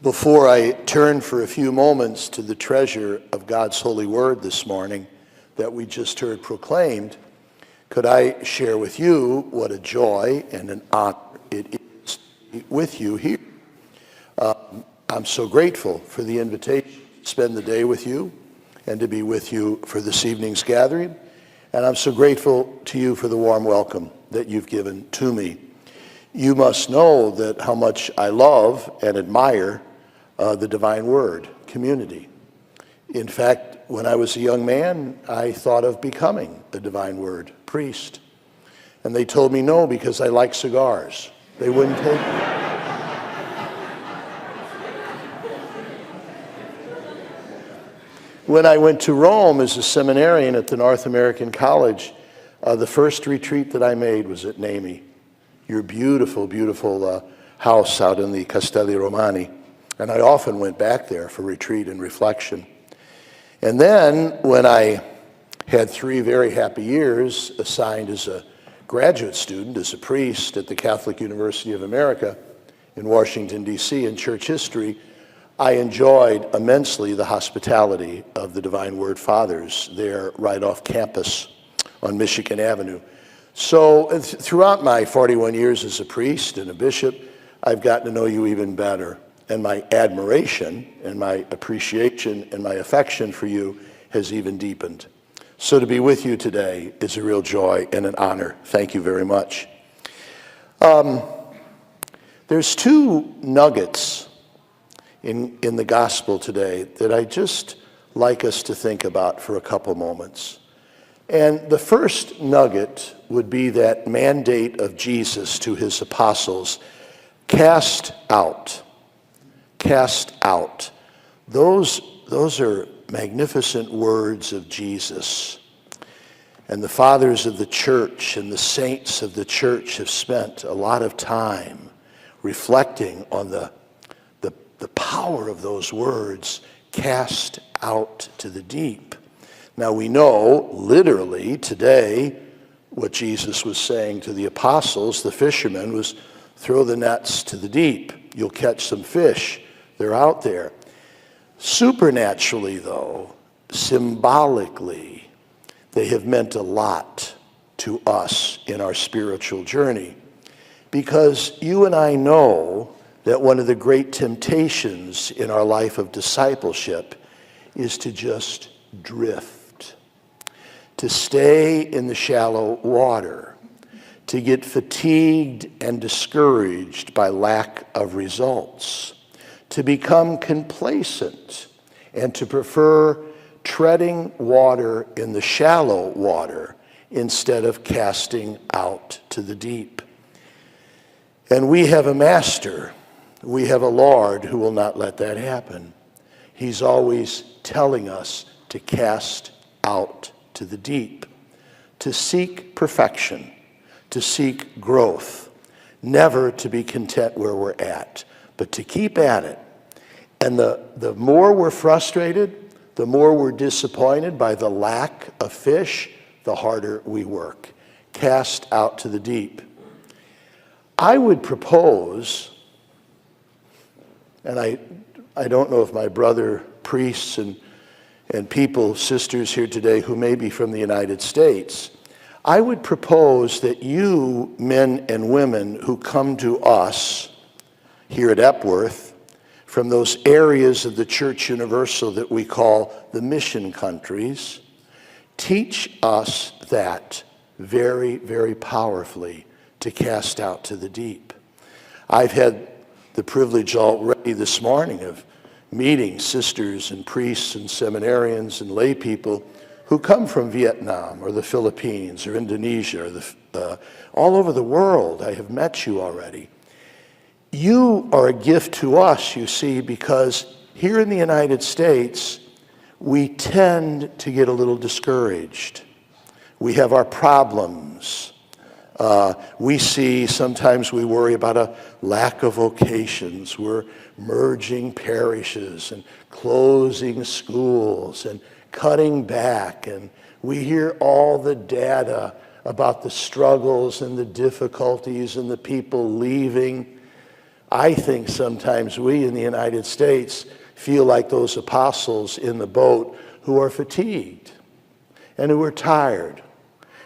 Before I turn for a few moments to the treasure of God's holy word this morning that we just heard proclaimed, could I share with you what a joy and an honor it is to be with you here. I'm so grateful for the invitation to spend the day with you and to be with you for this evening's gathering. And I'm so grateful to you for the warm welcome that you've given to me. You must know that how much I love and admire the Divine Word community. In fact, when I was a young man, I thought of becoming a Divine Word priest. And they told me no because I like cigars. They wouldn't take me. When I went to Rome as a seminarian at the North American College, the first retreat that I made was at Nemi, your beautiful, beautiful house out in the Castelli Romani. And I often went back there for retreat and reflection. And then when I had 3 very happy years assigned as a graduate student, as a priest at the Catholic University of America in Washington, D.C. in church history, I enjoyed immensely the hospitality of the Divine Word Fathers there right off campus on Michigan Avenue. So throughout my 41 years as a priest and a bishop, I've gotten to know you even better. And my admiration and my appreciation and my affection for you has even deepened. So to be with you today is a real joy and an honor. Thank you very much. There's 2 nuggets in the gospel today that I just like us to think about for a couple moments. And the first nugget would be that mandate of Jesus to his apostles, cast out. Cast out. Those are magnificent words of Jesus. And the fathers of the church and the saints of the church have spent a lot of time reflecting on the power of those words, cast out to the deep. Now we know literally today what Jesus was saying to the apostles, the fishermen, was throw the nets to the deep. You'll catch some fish. They're out there. Supernaturally, though, symbolically, they have meant a lot to us in our spiritual journey. Because you and I know that one of the great temptations in our life of discipleship is to just drift, to stay in the shallow water, to get fatigued and discouraged by lack of results, to become complacent, and to prefer treading water in the shallow water instead of casting out to the deep. And we have a master, we have a Lord who will not let that happen. He's always telling us to cast out to the deep, to seek perfection, to seek growth, never to be content where we're at, but to keep at it. And the more we're frustrated, the more we're disappointed by the lack of fish, the harder we work. Cast out to the deep. I would propose, and I don't know if my brother priests and people, sisters here today who may be from the United States, I would propose that you, men and women who come to us here at Epworth, from those areas of the Church Universal that we call the mission countries, teach us that very, very powerfully to cast out to the deep. I've had the privilege already this morning of meeting sisters and priests and seminarians and lay people who come from Vietnam or the Philippines or Indonesia or all over the world. I have met you already. You are a gift to us, you see, because here in the United States, we tend to get a little discouraged. We have our problems. Sometimes we worry about a lack of vocations. We're merging parishes and closing schools and cutting back. And we hear all the data about the struggles and the difficulties and the people leaving. I think sometimes we in the United States feel like those apostles in the boat who are fatigued and who are tired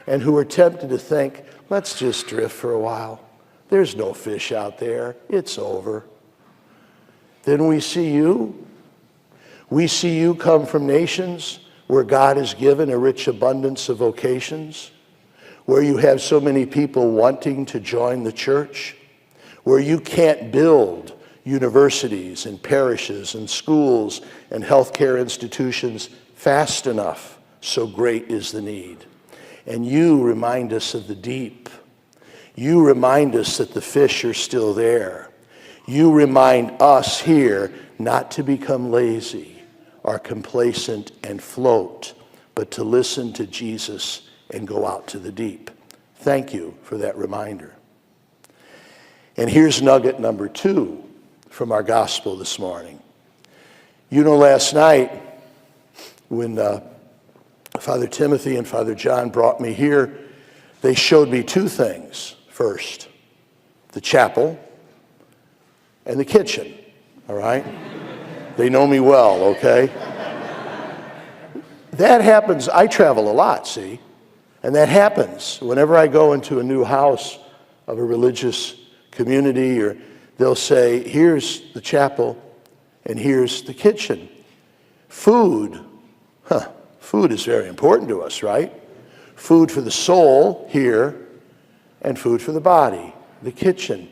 and who are tempted to think, let's just drift for a while. There's no fish out there. It's over. Then we see you. We see you come from nations where God has given a rich abundance of vocations, where you have so many people wanting to join the church, where you can't build universities and parishes and schools and healthcare institutions fast enough, so great is the need. And you remind us of the deep. You remind us that the fish are still there. You remind us here not to become lazy or complacent and float, but to listen to Jesus and go out to the deep. Thank you for that reminder. And here's nugget number 2 from our gospel this morning. You know, last night when Father Timothy and Father John brought me here, they showed me 2 things. First, the chapel and the kitchen, all right? They know me well, okay? That happens, I travel a lot, see? And that happens whenever I go into a new house of a religious community, or they'll say, here's the chapel and here's the kitchen. Food is very important to us, right? Food for the soul here and food for the body, the kitchen.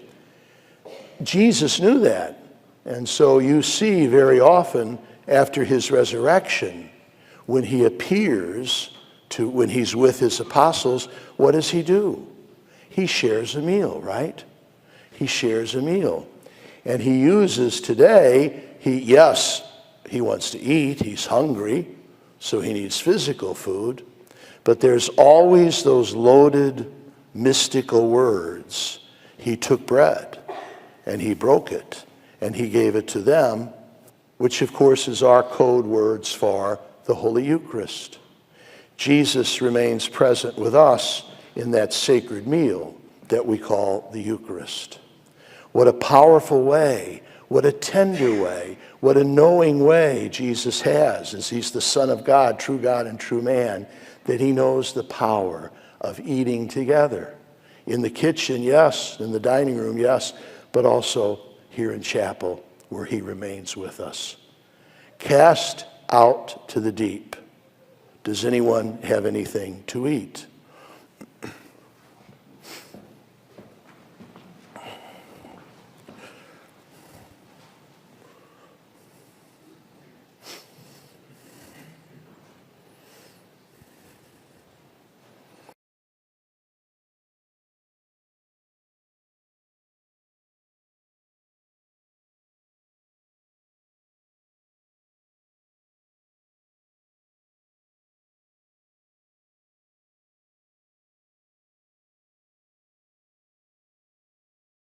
Jesus knew that. And so you see very often after his resurrection, when he appears when he's with his apostles, what does he do? He shares a meal, right? He shares a meal. And he uses today, he wants to eat, he's hungry, so he needs physical food. But there's always those loaded mystical words. He took bread and he broke it and he gave it to them, which of course is our code words for the Holy Eucharist. Jesus remains present with us in that sacred meal that we call the Eucharist. What a powerful way, what a tender way, what a knowing way Jesus has, as he's the Son of God and true man, that he knows the power of eating together. In the kitchen, yes, in the dining room, yes, but also here in chapel where he remains with us. Cast out to the deep. Does anyone have anything to eat?